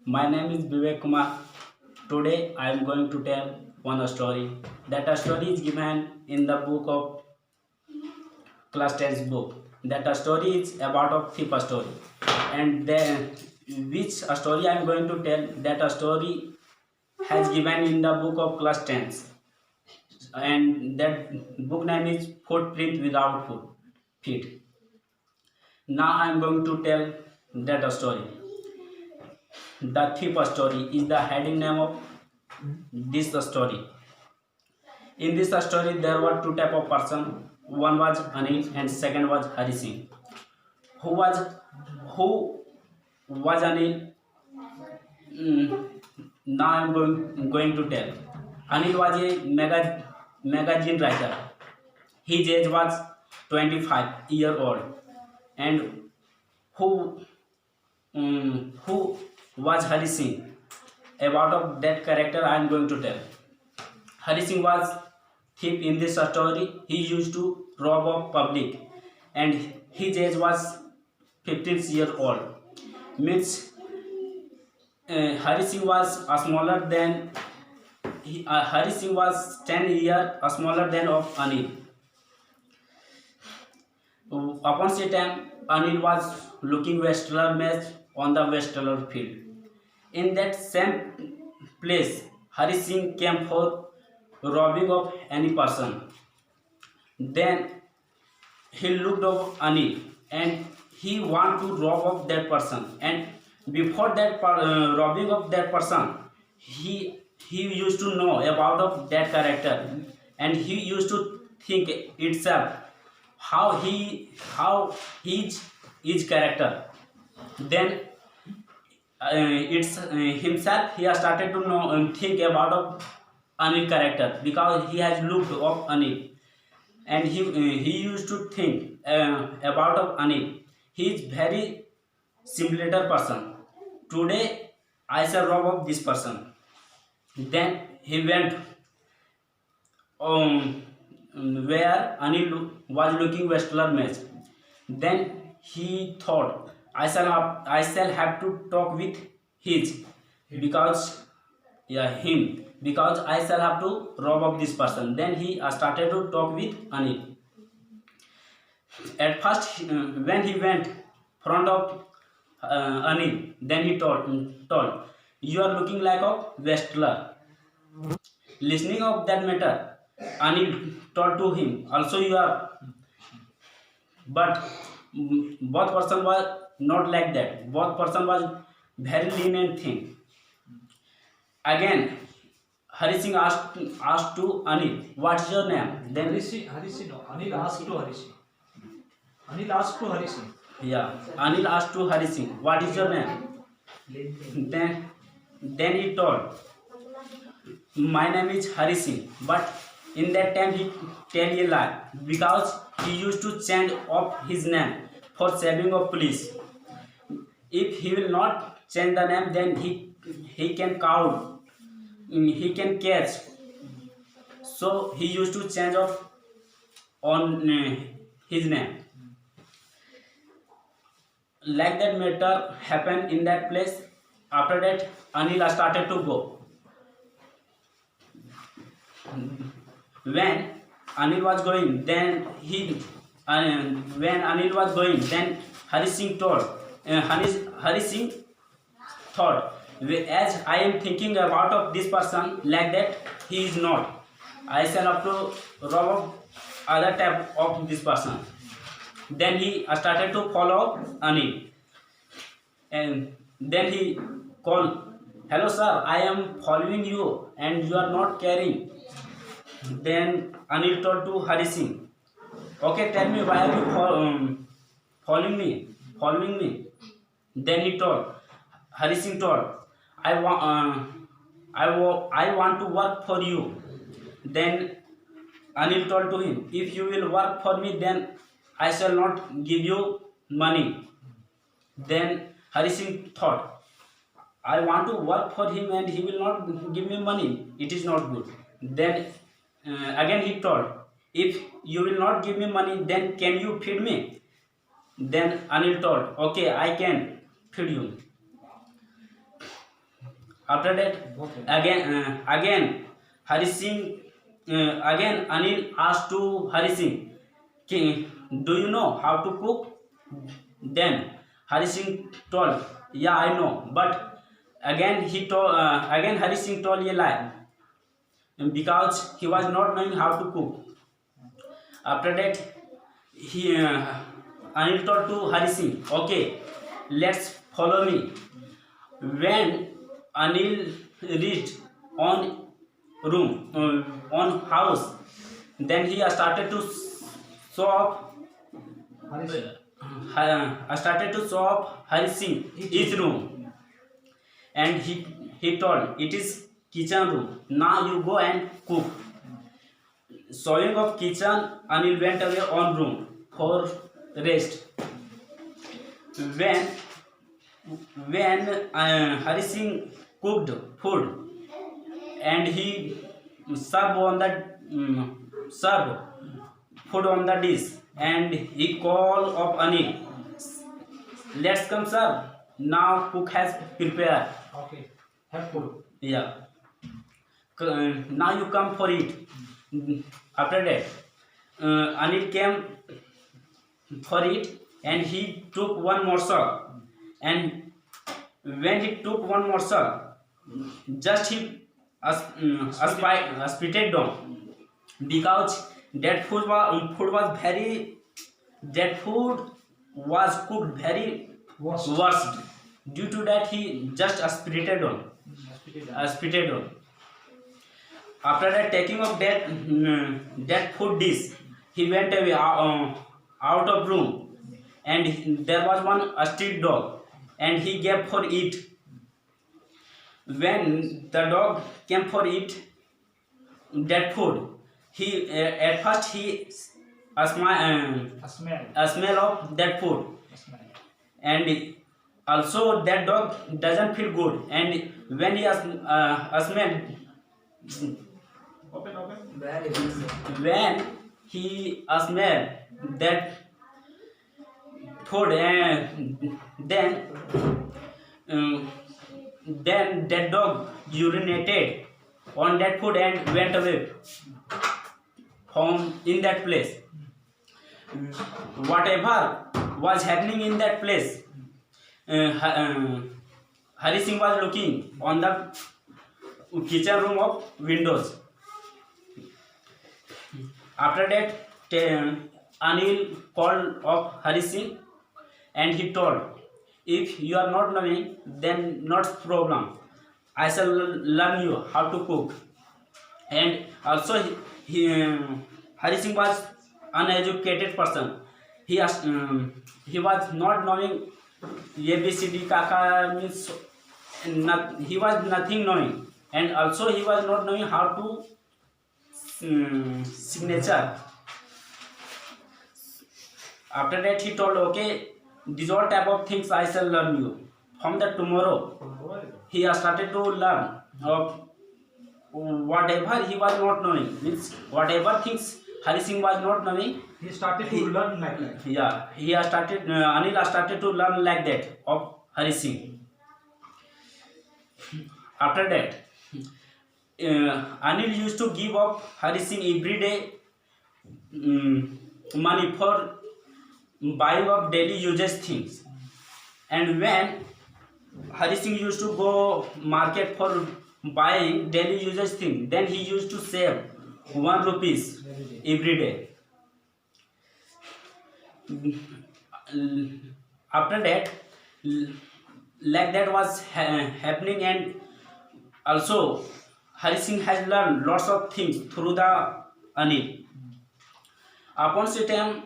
My name is Vivek Kumar. Today I am going to tell one story. That story is given in the book of class 10's book. That story is about a thief story. And then which story I am going to tell, that story has given in the book of class 10's. And that book name is Footprint Without Foot Feet. Now I am going to tell that story. The thief story is the heading name of this story. In this story, there were two type of person. One was Anil and second was Hari Singh. Who was who was Anil? Mm, Now I am going to tell. Anil was a magazine writer. His age was 25-year old. And who who was Hari Singh? About of that character I am going to tell. Hari Singh was thief in this story. He used to rob of public, and his age was 15 years old. Means Hari Singh was smaller than Hari Singh was 10 years smaller than of Anil. Upon that time, Anil was looking wrestler match on the wrestler field. In that same place, Hari Singh came for robbing of any person. Then he looked of Anil and he want to rob of that person. And before that robbing of that person, he used to know about of that character, and he used to think itself how his character. Then it's himself he has started to know and think about of Anil character, because he has looked of Anil, and he used to think about of Anil. He is very simulator person. Today I shall rob of this person. Then he went um, where Anil was looking wrestler match. Then he thought, I shall have to talk with his, because him, because I shall have to rob of this person. Then he started to talk with Anil. At first, when he went front of Anil, then he told, you are looking like a wrestler. Listening of that matter, Anil told to him, also you are, but both person was not like that. Both person was very lean and thin. Again, Hari Singh asked to Anil, what's your name? Then Harishi, no. Anil asked to Harishi. Anil asked to Harishi. yeah, Anil asked to Hari Singh, what is your name? Then he told, my name is Hari Singh. But in that time he tell a lie, because he used to change of his name for saving of police. If he will not change the name, then he can count, he can catch. So he used to change of on his name. Like that matter happened in that place. After that, Anil started to go. When Anil was going, then when Anil was going, then Hari Singh told, Hari Singh thought, as I am thinking about of this person, like that he is not. I shall have to rob other type of this person. Then he started to follow Anil, and then he called, hello sir, I am following you and you are not caring. Then Anil told to Hari Singh, okay, tell me why are you following me? Following me? Then he told, Hari Singh told, I want to work for you. Then Anil told to him, if you will work for me, then I shall not give you money. Then Hari Singh thought, I want to work for him and he will not give me money. It is not good. Then again he told, if you will not give me money, then can you feed me? Then Anil told, okay, I can feed you. After that, again Hari Singh, again Anil asked to Hari Singh, do you know how to cook? Then Hari Singh told, yeah, I know. But again Hari Singh told a lie because he was not knowing how to cook. After that, Anil told to Hari Singh, okay, let's follow me. When Anil reached on room, on house, then he started to show up. Hari Singh. I started to show up Hari Singh his room, and he told, it is kitchen room. Now you go and cook. Showing of kitchen, Anil went away on room for rest. When Hari Singh cooked food and he served food on the dish, and he called of Anil, let's come sir, now cook has prepared. Okay. Helpful. Yeah. Now you come for it. After that, Anil came for it and he took one morsel. And when he took one morsel, just he spit it down because that food was cooked very worst. Due to that, he just spit it down. After that, taking of that food dish, he went away out of room, and there was one street dog, and he gave for it. When the dog came for it that food, he at first he A smell. a smell of that food, and also that dog doesn't feel good, and when he smell, Open. when he smell that food, then that dog urinated on that food and went away from in that place. Whatever was happening in that place, Hari Singh was looking on the kitchen room of windows. After that, Anil called of Hari Singh and he told, if you are not knowing, then not problem. I shall learn you how to cook. And also, Hari Singh was uneducated person. He was not knowing ABCD Kaka means he was nothing knowing, and also he was not knowing how to signature. After that, he told, okay, these all type of things I shall learn you. From the tomorrow, he started to learn of whatever he was not knowing. Means whatever things Hari Singh was not knowing, He started to learn like that. yeah, he has started. Anil started to learn like that of Hari Singh. After that, Anil used to give up Hari Singh every day money for buying of daily uses things. And when Hari Singh used to go market for buying daily uses things, then he used to save 1 rupees every day. After that, like that was happening, and also Hari Singh has learned lots of things through the Anil. Upon some time,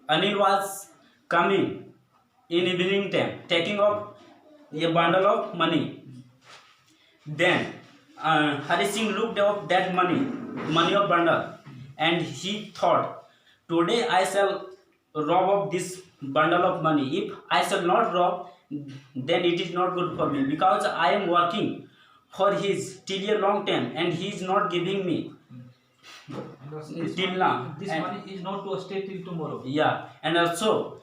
Anil was coming in evening time, taking up a bundle of money. Then Hari Singh looked up that money of bundle, and he thought, today I shall rob of this bundle of money. If I shall not rob, then it is not good for me, because I am working for his till a long time and he is not giving me till now. This And- money is not to stay till tomorrow. yeah, and also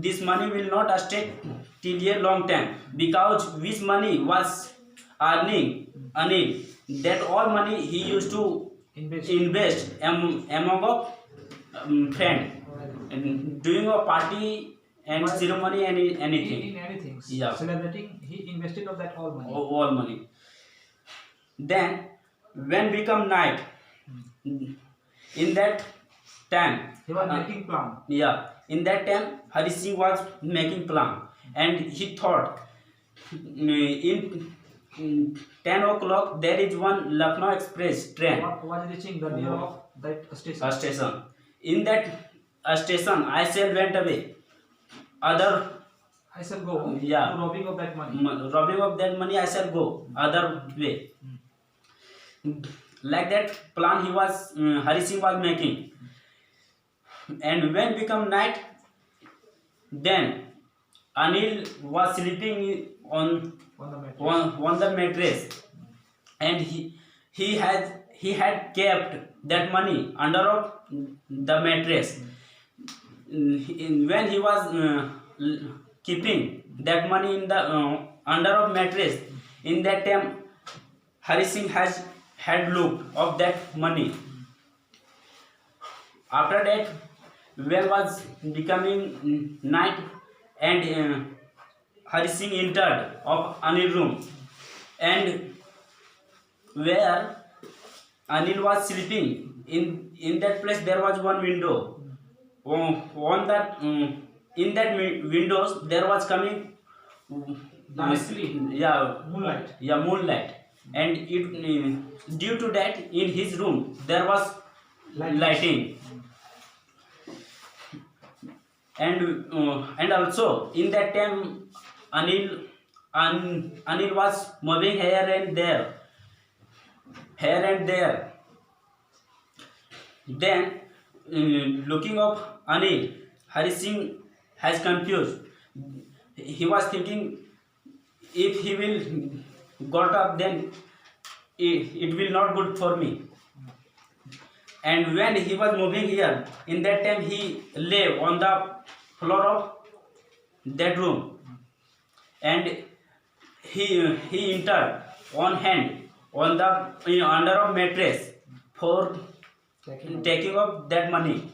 this money will not stay till a long time, because which money was earning Anil, that all money he used to invest among of friend, and doing a party and Why- ceremony and anything. In anything. Yeah. Celebrating, he invested of that all money. All money. Then when become night, in that time, He was making plan. yeah, in that time Hari Singh was making plan, and he thought in 10 o'clock there is one Lucknow Express train Was reaching the near of that station. a station. In that station I shall went away. Other I shall go Yeah. to robbing of that money. robbing of that money I shall go other way. Like that plan he was Hari Singh was making. And when become night, then Anil was sleeping on On the mattress. on the mattress, and he had kept that money under of the mattress. When he was keeping that money in the under of mattress, in that time Hari Singh had looked of that money. After that, when was becoming night, and Hari Singh entered of Anil room, and where Anil was sleeping, in that place there was one window. On that in that windows there was coming Nicely. moonlight, and it due to that in his room there was lighting. And also in that time Anil was moving here and there. Then looking up Anil, Hari Singh has confused. He was thinking, if he will got up, then it will not good for me. And when he was moving here, in that time he lay on the floor of that room, and he entered on hand on the under of mattress for taking of that money.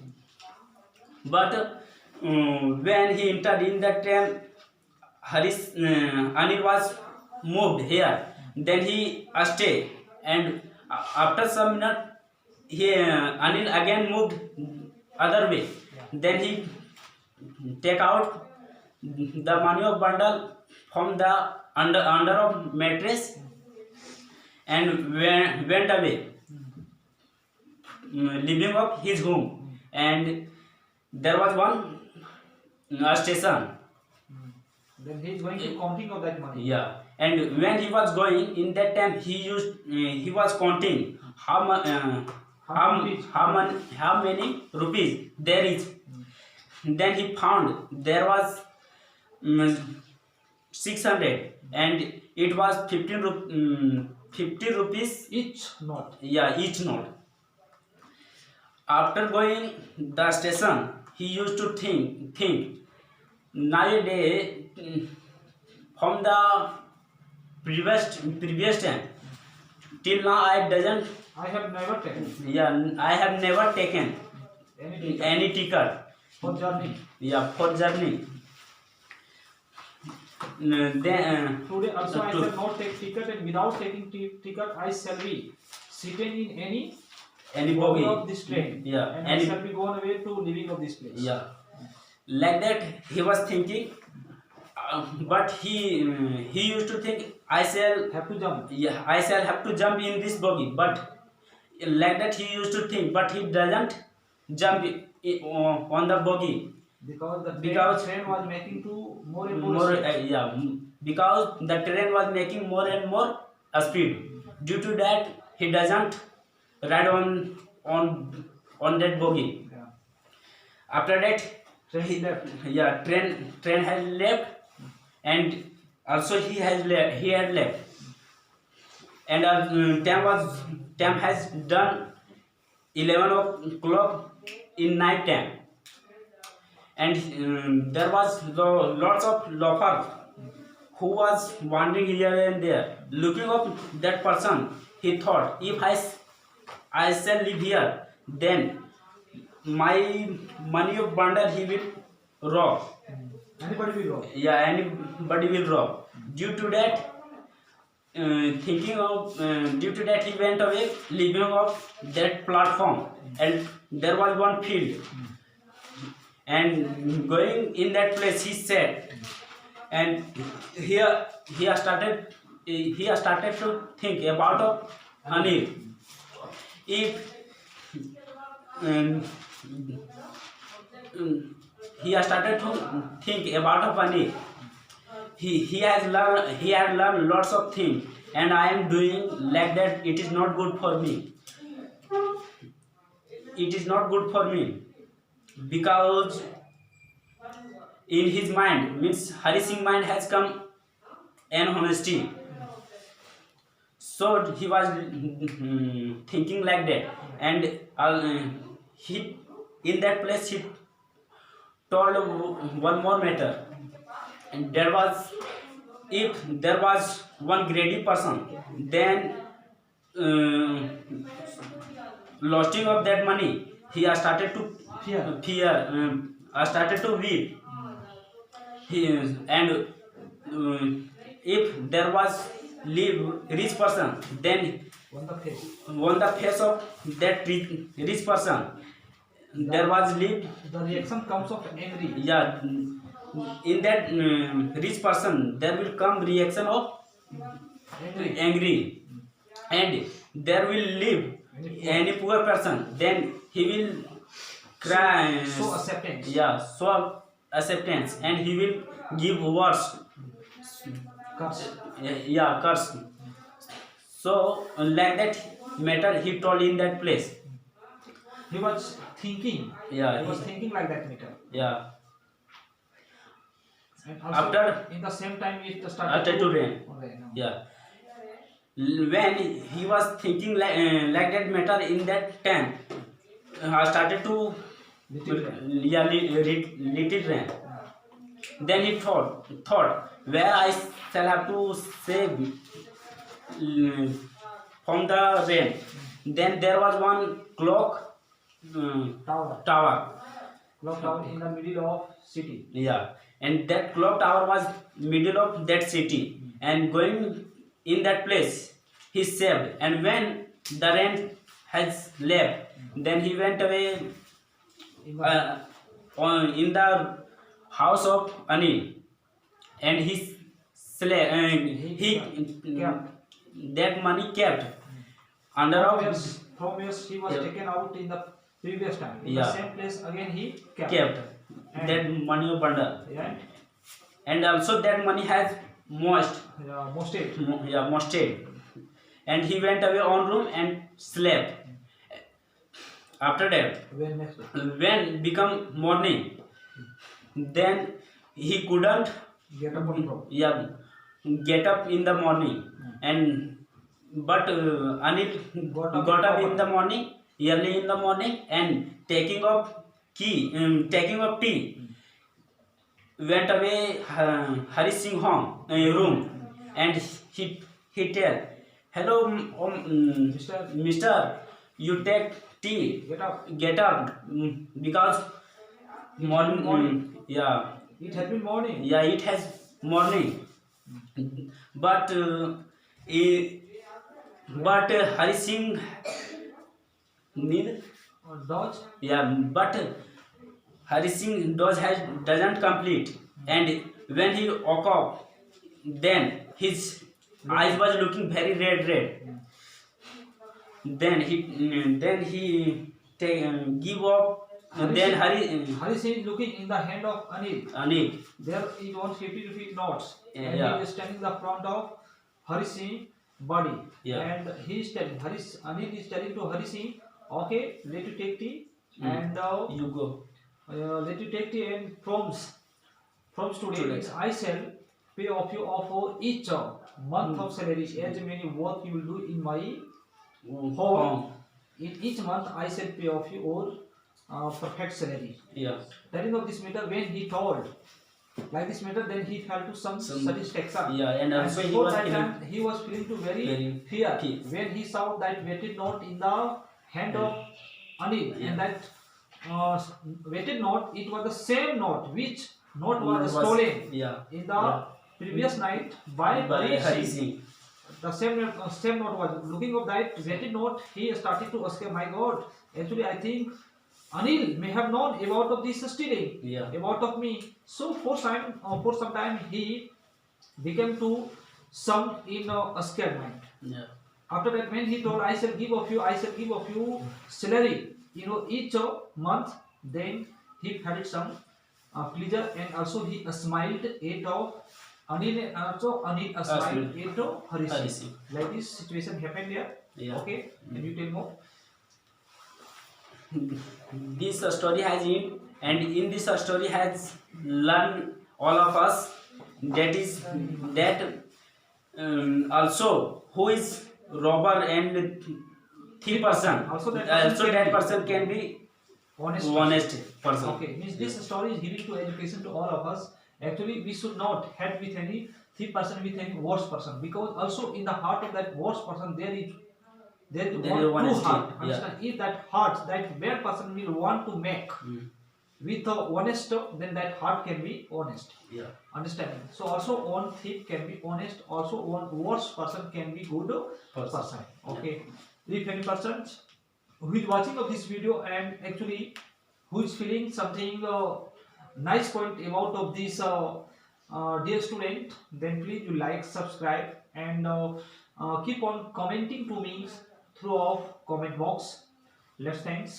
But when he entered in that time, Anil was moved here. Then he stayed, and after some minute, Anil again moved other way. Then he take out the money of bundle from the under of mattress and went away, leaving up his home. And there was one station. Then he is going to counting of that money. Yeah, and when he was going, in that time he was counting how many rupees there is. Then he found there was 600, and it was 50 rupees Each note. Yeah, each note. After going the station, he used to think nowadays, from the previous time till now I have never taken any ticket for journey. for journey. Then Today also I shall not take ticket, and without taking ticket I shall be seated in any bogie of this train. Yeah, and I shall be gone away to living of this place. Yeah, like that he was thinking, but he used to think, I shall Have to jump. Yeah, I shall have to jump in this bogie. But like that he used to think, but he doesn't jump on the bogie Because the train was making to more and more speed. because the train was making more and more speed. Due to that, he doesn't ride on that bogie. Yeah. After that, Train left. yeah, train has left, and also he had left, and time has done 11 o'clock in night time. and there was lots of loafers who was wandering here and there. Looking up that person, he thought, if I shall live here, then my money of bundle he will rob. Anybody will rob. Yeah, anybody will rob. Due to that, due to that he went away, leaving off that platform, and there was one field, and going in that place he said, and here he has started to think about Anil. If um, he has started to think about Anil. He had learned lots of things, and I am doing like that. It is not good for me. It is not good for me, because in his mind, means Hari Singh mind has come an honesty. So he was thinking like that, and he in that place he told one more matter, and there was, if there was one greedy person, then losing of that money, he has started to started to weep. And if there was rich person, then on the face of that rich person, there was live. The reaction comes of angry. Yeah, in that rich person, there will come reaction of angry, and there will live any poor person, then he will cry. So acceptance. Yeah, so acceptance, and he will give words. Curse. Yeah, curse. So like that matter he told in that place. He was thinking. Yeah, He was thinking like that matter. Yeah. And also After in the same time it started to rain. Okay, no. Yeah. When he was thinking like that matter in that time, started to Little rain. yeah, little rain. Then he thought where I shall have to save from the rain. Then there was one clock tower. Clock tower in the middle of city. Yeah, and that clock tower was middle of that city, and going in that place he saved. And when the rain has left, then he went away in the house of Anil, and he that money kept under of From years he was taken out in the previous time. In the same place again he kept that money of bundle, and also that money has moisted, and he went away on room and slept. After that, when become morning, then he couldn't get up in the morning, and but Anil got up in the morning, early in the morning, and taking up tea, went away Hari Singh home room, and he tell, hello Mister, you take tea, get up, because morning. Yeah, it has been morning. Yeah, it has morning, but Hari Singh need Dodge. Yeah, but Hari Singh doesn't complete, and when he woke up, then his eyes was looking very red. Then he give up. Then Hari Singh is looking in the hand of Anil. There is 150 rupee notes, Yeah, and yeah. he is standing in the front of Hari Singh body, Yeah. and he is telling Anil is telling to Hari Singh, okay, let you take tea, and You go. let you take tea, and from today means I shall pay off you for each month of salary as many work you will do in my home. In each month I shall pay off you or perfect salary. Yeah. Telling of this matter, when he told like this matter, then he felt to some satisfaction. Yeah, and also he before was that feeling time, he was feeling to very fear. fear when he saw that weighted note in the hand of Anil, Yeah. and that weighted note, it was the same note which note was Was- stolen Yeah. in the Yeah. previous night by Hari Hari Singh. Singh. The same note was looking of that weighted note. He started to ask, my God, actually I think Anil may have known about of this stealing, Yeah. about of me. So for some time he became to sunk in a scared mind. Yeah. After that, when he told, I shall give of you salary, each month, then he felt some pleasure, and also he smiled at of Anil, and also Anil smiled at of Hari Hari Singh. Singh. Like this situation happened there. Yeah. Okay, can you tell more? This story has him, and in this story has learned all of us that is that also who is robber and thief person, Also that person can be honest person. Okay, means this story is giving to education to all of us. Actually, we should not head with any thief person, with any worse person, because also in the heart of that worse person there is There one is true heart. honesty, Understand? If that heart, that bad person will want to make with a honest, then that heart can be honest. Yeah. Understanding? So also one thief can be honest. Also one worse person can be good person. Okay. If any person who is watching of this video and actually who is feeling something nice point about of this dear student, then please you like, subscribe, and keep on commenting to me through our comment box. Let's thanks.